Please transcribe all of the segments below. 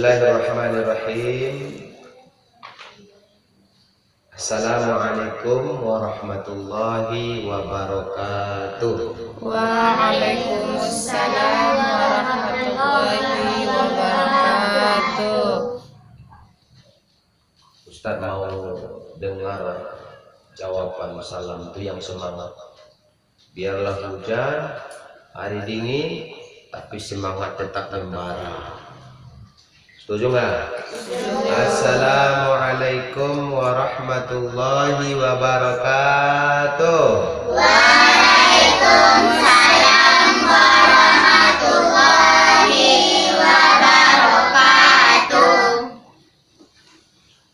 Bismillahirrahmanirrahim. Assalamualaikum warahmatullahi wabarakatuh. Waalaikumsalam warahmatullahi wabarakatuh. Ustaz mau dengar jawaban salam itu yang semangat. Biarlah hujan, hari dingin, tapi semangat tetap membara. Setuju nggak? Assalamualaikum warahmatullahi wabarakatuh. Waalaikumsalam warahmatullahi wabarakatuh.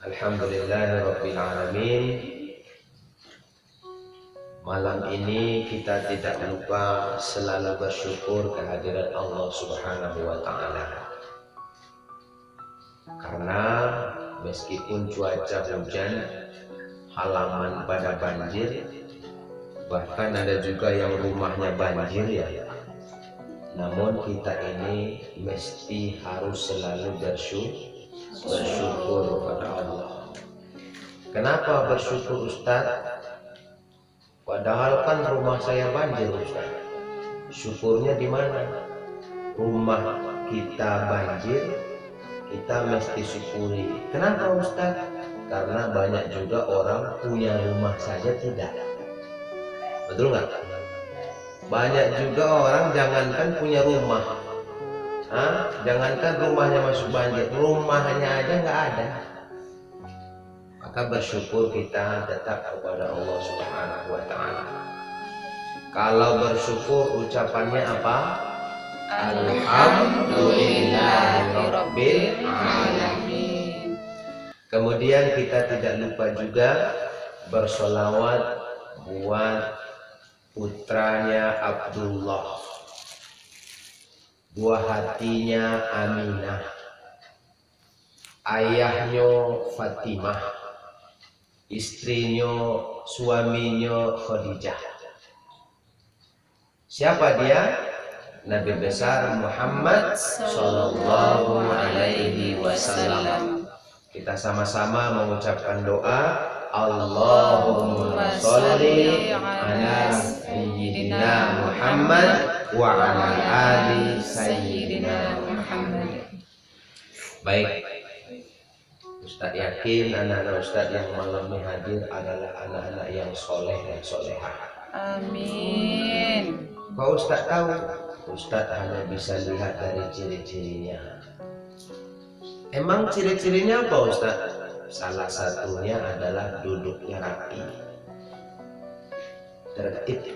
Alhamdulillahirabbil alamin. Malam ini kita tidak lupa selalu bersyukur kehadiran Allah Subhanahu wa taala. Karena meskipun cuaca hujan, halaman pada banjir, bahkan ada juga yang rumahnya banjir ya. Namun kita ini mesti harus selalu bersyukur kepada Allah. Kenapa bersyukur Ustaz? Padahal kan rumah saya banjir Ustaz. Syukurnya di mana? Rumah kita banjir, kita mesti syukuri. Kenapa Ustaz? Karena banyak juga orang punya rumah saja tidak. Betul nggak? Banyak juga orang jangankan punya rumah, jangankan rumahnya masuk banjir, rumahnya aja nggak ada. Maka bersyukur kita tetap kepada Allah Subhanahu wa taala. Kalau bersyukur ucapannya apa? Alhamdulillahirabbil alamin. Kemudian kita tidak lupa juga bersolawat buat putranya Abdullah, buah hatinya Aminah, ayahnya Fatimah, istrinya, suaminya Khadijah. Siapa dia? Nabi besar Muhammad Sallallahu Alaihi Wasallam. Kita sama-sama mengucapkan doa, Allahumma sholli ala sayyidina Muhammad wa ala ali sayyidina Muhammad. Baik, Ustaz yakin anak-anak Ustaz yang malam ini hadir adalah anak-anak yang soleh dan solehah. Amin. Kau Ustaz tahu? Ustaz hanya bisa lihat dari ciri-cirinya. Emang ciri-cirinya apa Ustaz? Salah satunya adalah duduknya rapi, tertib.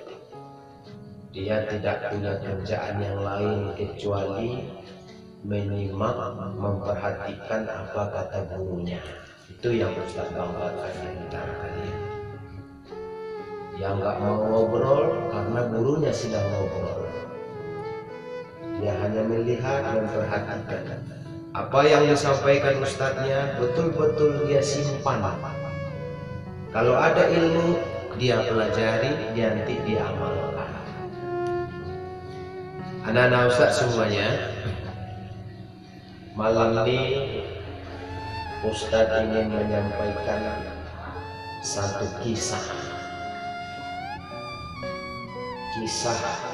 Dia tidak punya kerjaan yang lain kecuali menyimak, memperhatikan apa kata gurunya. Itu yang Ustaz banggakan di antara kalian. Yang nggak mau ngobrol karena gurunya sedang ngobrol. Dia hanya melihat dan memperhatikan apa yang disampaikan ustadznya, betul-betul dia simpan. Kalau ada ilmu dia pelajari, dia nanti dia amalkan. Anak-anak ustadz semuanya, malam ini ustadz ingin menyampaikan satu kisah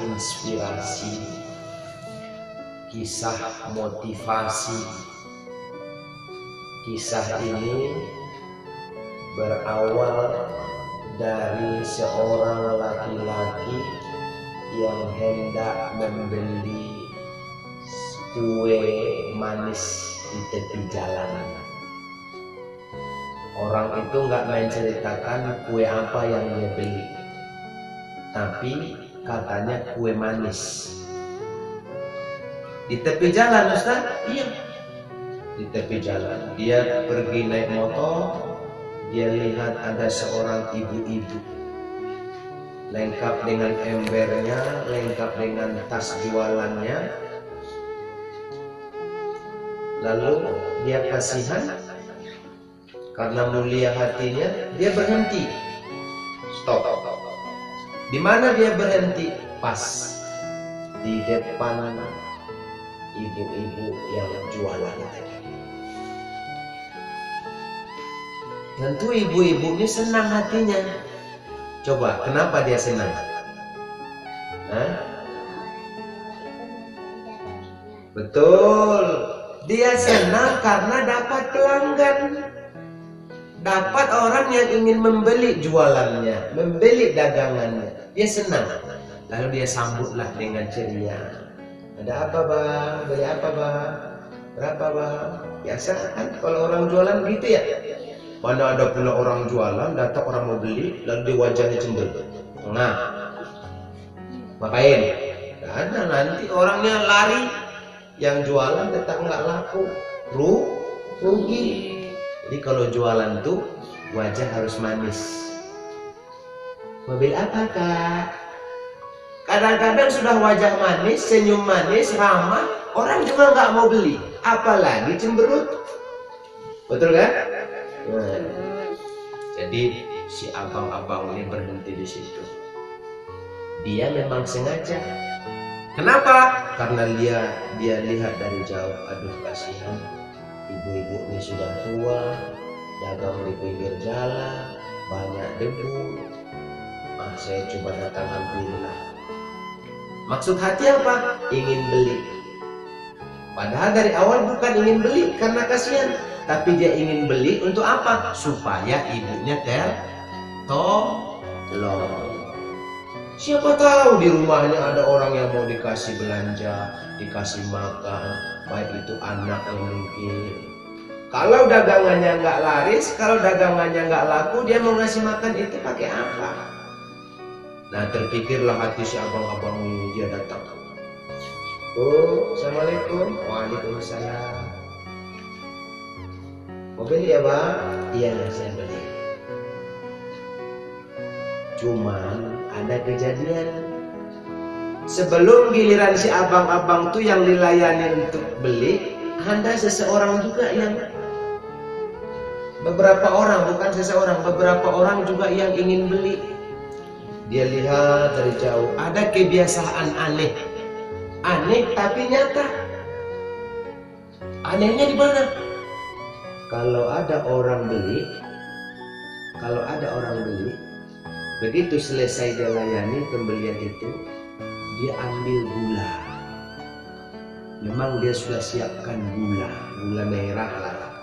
inspirasi, kisah motivasi. Kisah ini berawal dari seorang laki-laki yang hendak membeli kue manis di tepi jalan. Orang itu nggak menceritakan kue apa yang dia beli, tapi katanya kue manis. Di tepi jalan Ustaz? Iya, di tepi jalan. Dia pergi naik motor, dia lihat ada seorang ibu-ibu, lengkap dengan embernya, lengkap dengan tas jualannya. Lalu dia kasihan, karena mulia hatinya, dia berhenti. Stop. Di mana dia berhenti? Pas di depan ibu-ibu yang jualan tadi. Tentu ibu-ibu ini senang hatinya. Coba, kenapa dia senang? Hah? Betul, dia senang karena dapat pelanggan. Dapat orang yang ingin membeli jualannya, membeli dagangannya. Dia senang. Lalu dia sambutlah dengan ceria. Ada apa bang? Beli apa bang? Berapa bang? Biasa kan kalau orang jualan gitu ya. Mana ada pula orang jualan, datang orang mau beli, lalu dia wajahnya cemberut. Nah, ngapain? Karena nanti orangnya lari, yang jualan tetap nggak laku, rugi. Jadi kalau jualan tuh wajah harus manis. Mobil apa kak? Kadang-kadang sudah wajah manis, senyum manis, ramah, orang juga nggak mau beli. Apalagi cemberut. Betul kan? Nah, jadi si abang-abang ini berhenti di situ. Dia memang sengaja. Kenapa? Karena dia lihat dari jauh. Aduh kasihan, ibu-ibu ini sudah tua, dagang di pinggir jalan, banyak debu. Saya coba datang hampirilah. Maksud hati apa? Ingin beli. Padahal dari awal bukan ingin beli karena kasihan, tapi dia ingin beli untuk apa? Supaya ibunya tolong. Siapa tahu di rumahnya ada orang yang mau dikasih belanja, dikasih makan, baik itu anak yang mungkin. Kalau dagangannya nggak laris, kalau dagangannya nggak laku, dia mau ngasih makan itu pakai apa? Nah, terpikirlah hati si abang-abang ini, dia datang. Oh, assalamualaikum. Waalaikumsalam. Mau beli ya bang? Iya, saya beli. Cuman ada kejadian. Sebelum giliran si abang-abang tuh yang dilayani untuk beli, ada seseorang juga yang beberapa orang juga yang ingin beli. Dia lihat dari jauh, ada kebiasaan aneh tapi nyata. Anehnya di mana? Kalau ada orang beli, begitu selesai dia layani pembelian itu, dia ambil gula. Memang dia sudah siapkan gula merah lah.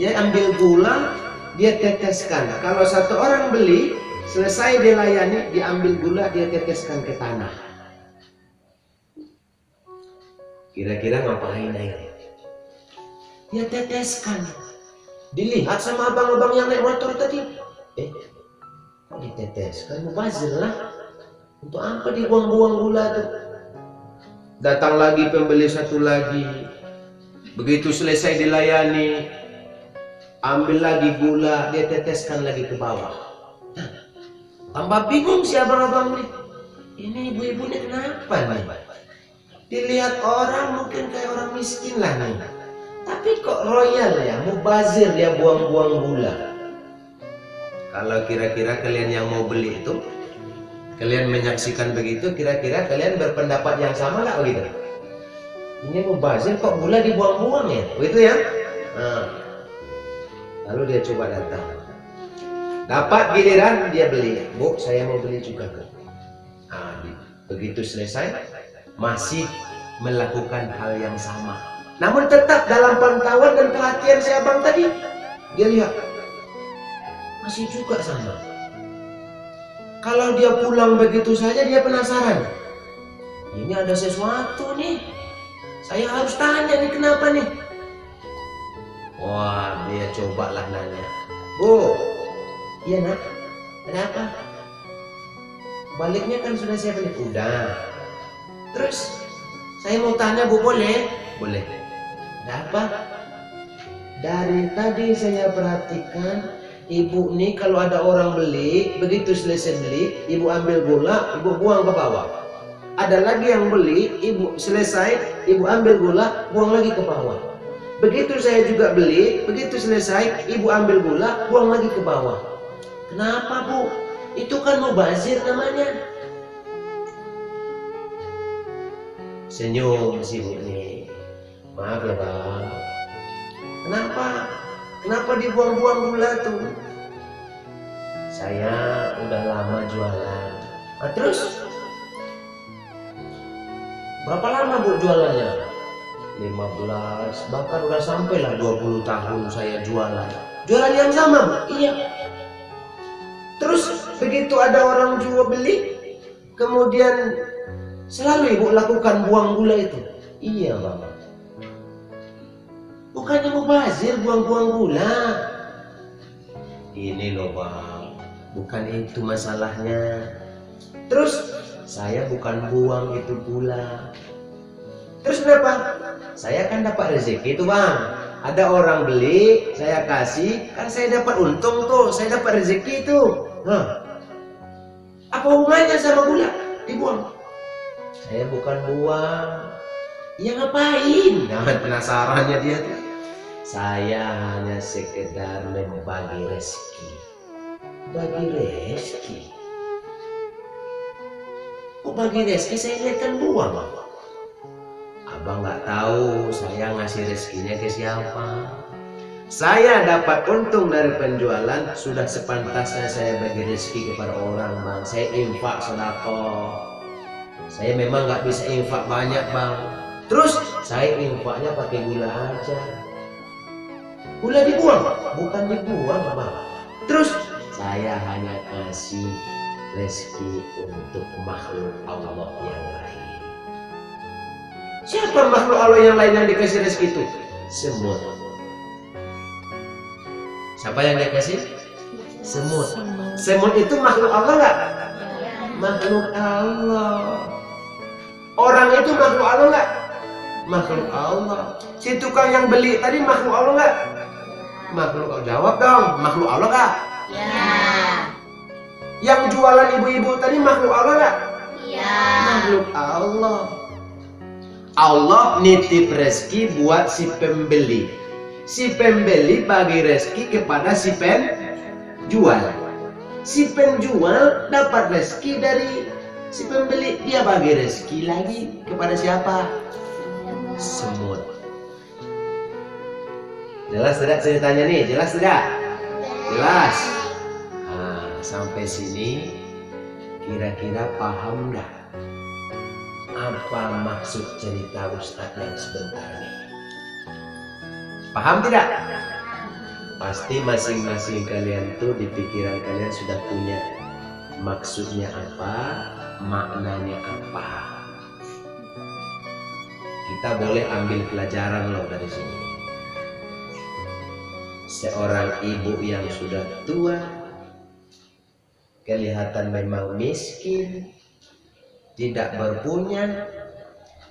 Dia ambil gula, dia teteskan. Kalau satu orang beli, selesai dia layani, dia ambil gula, dia teteskan ke tanah. Kira-kira ngapain air? Dia teteskan. Dilihat sama abang-abang yang naik motor tadi. Kok diteteskan? Mubazir lah. Untuk apa dibuang-buang gula tuh? Datang lagi pembeli satu lagi. Begitu selesai dilayani, ambil lagi gula, dia teteskan lagi ke bawah. Tambah bingung si abang-abang nih. Ini ibu-ibu ini kenapa nih? Dilihat orang mungkin kayak orang miskin lah nih. Tapi kok royal ya, mubazir dia buang-buang gula. Kalau kira-kira kalian yang mau beli itu, kalian menyaksikan begitu, kira-kira kalian berpendapat yang sama nggak begitu? Ini mubazir kok gula dibuang-buang ya? Begitu ya? Nah, lalu dia coba datang. Dapat giliran dia beli. Bu, saya mau beli juga. Nah, begitu selesai, masih melakukan hal yang sama. Namun tetap dalam pantauan dan perhatian si abang tadi, dia lihat masih juga sama. Kalau dia pulang begitu saja, dia penasaran. Ini ada sesuatu nih. Saya harus tanya nih, kenapa nih? Wah, dia cobalah nanya. Bu, iya nak, ada apa? Baliknya kan sudah saya beli. Udah. Terus saya mau tanya bu, boleh? Boleh. Ada apa? Dari tadi saya perhatikan ibu nih kalau ada orang beli, begitu selesai beli, ibu ambil gula, ibu buang ke bawah. Ada lagi yang beli, ibu selesai, ibu ambil gula, buang lagi ke bawah. Begitu saya juga beli, begitu selesai, ibu ambil gula, buang lagi ke bawah. Kenapa bu? Itu kan mubazir namanya. Senyum si ibu ini. Maaf ya bang. Kenapa dibuang-buang gula tuh? Saya udah lama jualan. Nah, terus berapa lama bu jualannya? 15, bahkan udah sampailah 20 tahun saya jualan. Jualan yang sama bu? Iya. Terus begitu ada orang jual beli, kemudian selalu ibu lakukan buang gula itu? Iya bang. Bukannya mubazir buang-buang gula. Ini loh bang, bukan itu masalahnya. Terus saya bukan buang itu gula. Terus kenapa? Saya kan dapat rezeki itu bang. Ada orang beli, saya kasih, kan saya dapat untung tuh, saya dapat rezeki itu. Apa hubungannya sama gula? Dibuang. Saya bukan buang. Ya ngapain? Nah, penasarannya dia tuh. Saya hanya sekedar membagi rezeki. Bagi rezeki? Kok bagi rezeki saya lihat kan buang abang. Abang nggak tahu saya ngasih rezekinya ke siapa. Saya dapat untung dari penjualan, sudah sepantasnya saya bagi rezeki kepada orang bang. Saya infak sedekah. Saya memang nggak bisa infak banyak bang. Terus saya infaknya pakai gula aja. Gula dibuang? Bukan dibuang bang. Terus saya hanya kasih rezeki untuk makhluk Allah yang lain. Siapa makhluk Allah yang lain yang dikasih rezeki itu? Semut. Siapa yang dikasih? Semut. Semut itu makhluk Allah nggak? Makhluk Allah. Orang itu makhluk Allah nggak? Makhluk Allah. Si tukang yang beli tadi makhluk Allah nggak? Makhluk Allah. Jawab dong, makhluk Allah nggak? Ya. Yang jualan ibu-ibu tadi makhluk Allah nggak? Ya. Makhluk Allah. Allah nitip rezeki buat si pembeli. Si pembeli bagi rezeki kepada si penjual. Si penjual dapat rezeki dari si pembeli. Dia bagi rezeki lagi kepada siapa? Semut. Jelas tidak ceritanya nih? Jelas tidak? Jelas. Nah, sampai sini kira-kira paham nggak apa maksud cerita Ustadz yang sebentar ini? Paham tidak? Pasti masing-masing kalian tuh di pikiran kalian sudah punya maksudnya apa, maknanya apa. Kita boleh ambil pelajaran loh dari sini. Seorang ibu yang sudah tua, kelihatan memang miskin, tidak berpunya,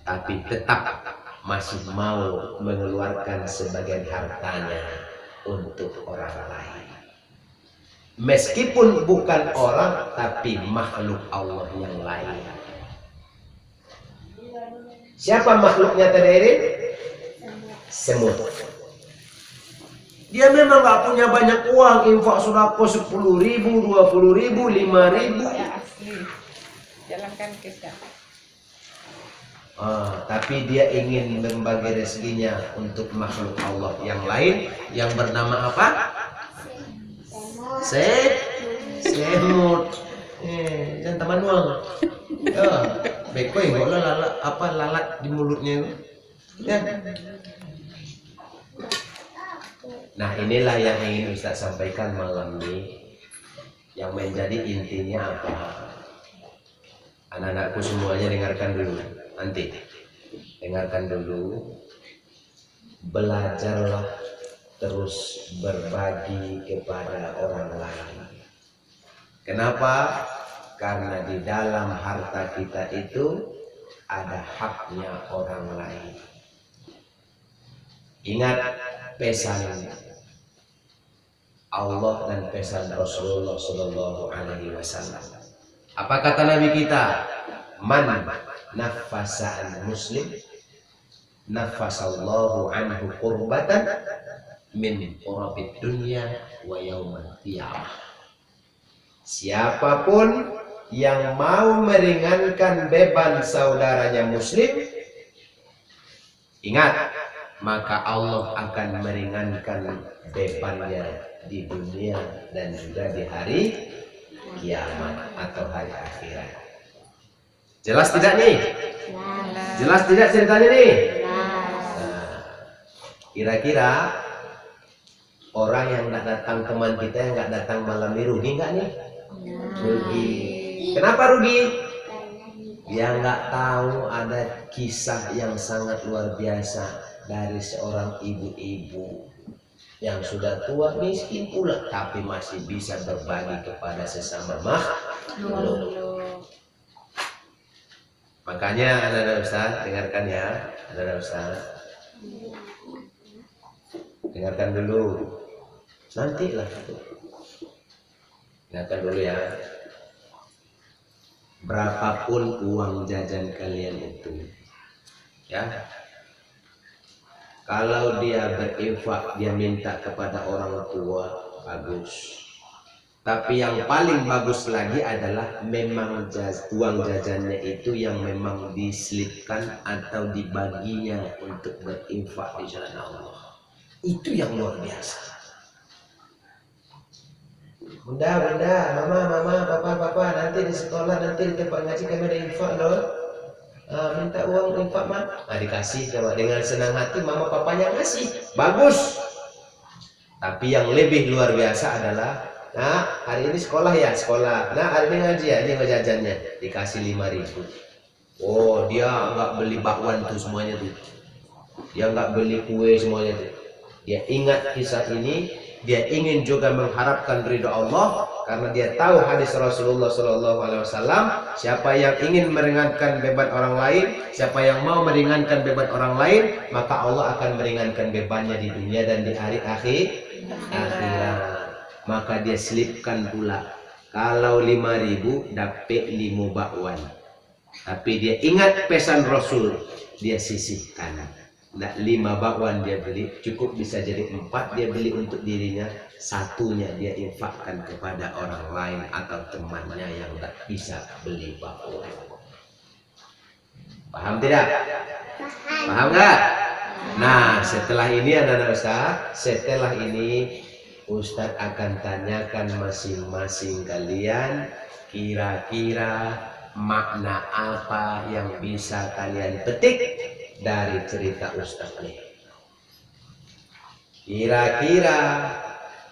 tapi tetap masih mau mengeluarkan sebagian hartanya untuk orang lain. Meskipun bukan orang, tapi makhluk Allah yang lain. Siapa makhluknya tadi? Semut. Dia memang gak punya banyak uang, infak sedekah 10.000, 20.000, 5.000. Jalankan kita. Tapi dia ingin membagi rezekinya untuk makhluk Allah yang lain yang bernama apa? Semut. Jangan teman uang. Beko yang lalat di mulutnya itu. Ya. Nah, inilah yang ingin Ustaz sampaikan malam ini. Yang menjadi intinya apa? Anak-anakku semuanya dengarkan dulu. Nanti dengarkan dulu. Belajarlah terus berbagi kepada orang lain. Kenapa? Karena di dalam harta kita itu ada haknya orang lain. Ingat pesan Allah dan pesan Rasulullah Sallallahu Alaihi Wasallam. Apa kata Nabi kita? Man nafasa an muslim nafasallahu anhu qurbatan min qurabid dunya wa yaumal qiyamah. Siapapun yang mau meringankan beban saudaranya muslim, Ingat, maka Allah akan meringankan bebannya di dunia dan juga di hari kiamat atau hari akhirat. Jelas tidak nih? Jelas tidak ceritanya nih? Nah, kira-kira orang yang nggak datang, teman kita yang nggak datang malam ini rugi nggak nih? Rugi. Kenapa rugi? Dia nggak tahu ada kisah yang sangat luar biasa dari seorang ibu-ibu yang sudah tua, miskin pula, tapi masih bisa berbagi kepada sesama makhluk. Makanya anak-anak Ustaz, dengarkan ya, anak-anak Ustaz. Dengarkan dulu. Nantilah. Dengarkan dulu ya. Berapapun uang jajan kalian itu, ya, kalau dia berinfak, dia minta kepada orang tua, bagus. Tapi yang paling bagus lagi adalah memang uang jajannya itu yang memang diselipkan atau dibaginya untuk berinfak di jalan Allah. Itu yang luar biasa. Bunda, mama, papa, nanti di sekolah, nanti di tempat ngaji kami ada infak loh. Minta uang infak mah, dikasih sama dengan senang hati, mama papanya ngasih, bagus. Tapi yang lebih luar biasa adalah, nah hari ini sekolah ya, sekolah. Nah hari ini ngaji ya, ini jajannya dikasih 5.000. Oh dia nggak beli bakwan tuh semuanya tuh, dia nggak beli kue semuanya tuh. Dia ingat kisah ini. Dia ingin juga mengharapkan ridho Allah karena dia tahu hadis Rasulullah SAW, siapa yang ingin meringankan beban orang lain, siapa yang mau meringankan beban orang lain, maka Allah akan meringankan bebannya di dunia dan di hari akhirat. Maka dia selipkan pula, kalau 5.000 dapat 5 bakwan. Tapi dia ingat pesan Rasul, dia sisihkan. Nah, 5 bakwan dia beli, cukup bisa jadi 4 dia beli untuk dirinya, satunya dia infakkan kepada orang lain atau temannya yang tak bisa beli bakwan. Paham tidak? Paham nggak? Nah, setelah ini anak-anak Ustaz, setelah ini Ustaz akan tanyakan masing-masing kalian kira-kira makna apa yang bisa kalian petik dari cerita Ustaz ini. Kira-kira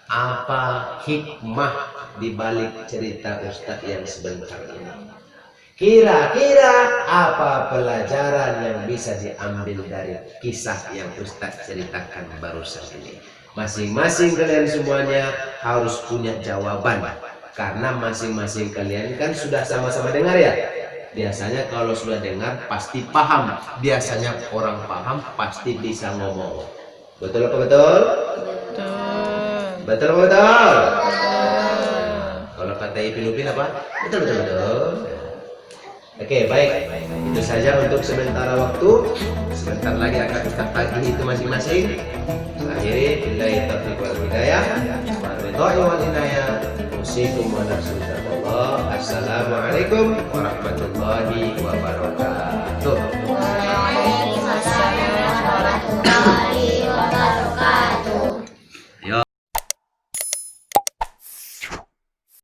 apa hikmah di balik cerita Ustaz yang sebentar ini? Kira-kira apa pelajaran yang bisa diambil dari kisah yang Ustaz ceritakan barusan ini? Masing-masing kalian semuanya harus punya jawaban, karena masing-masing kalian kan sudah sama-sama dengar ya. Biasanya kalau sudah dengar pasti paham. Biasanya orang paham pasti bisa ngomong. Betul apa betul? Betul apa betul? Kalau kata Ipin Upin apa? Betul. Oke, baik. Itu saja untuk sementara waktu. Sebentar lagi akan Ustaz tagih itu masing-masing. Akhiri billahi taufiq wal hidayah. Wal inayah. Usikum wa nafsi taqwa. Assalamualaikum warahmatullahi wabarakatuh.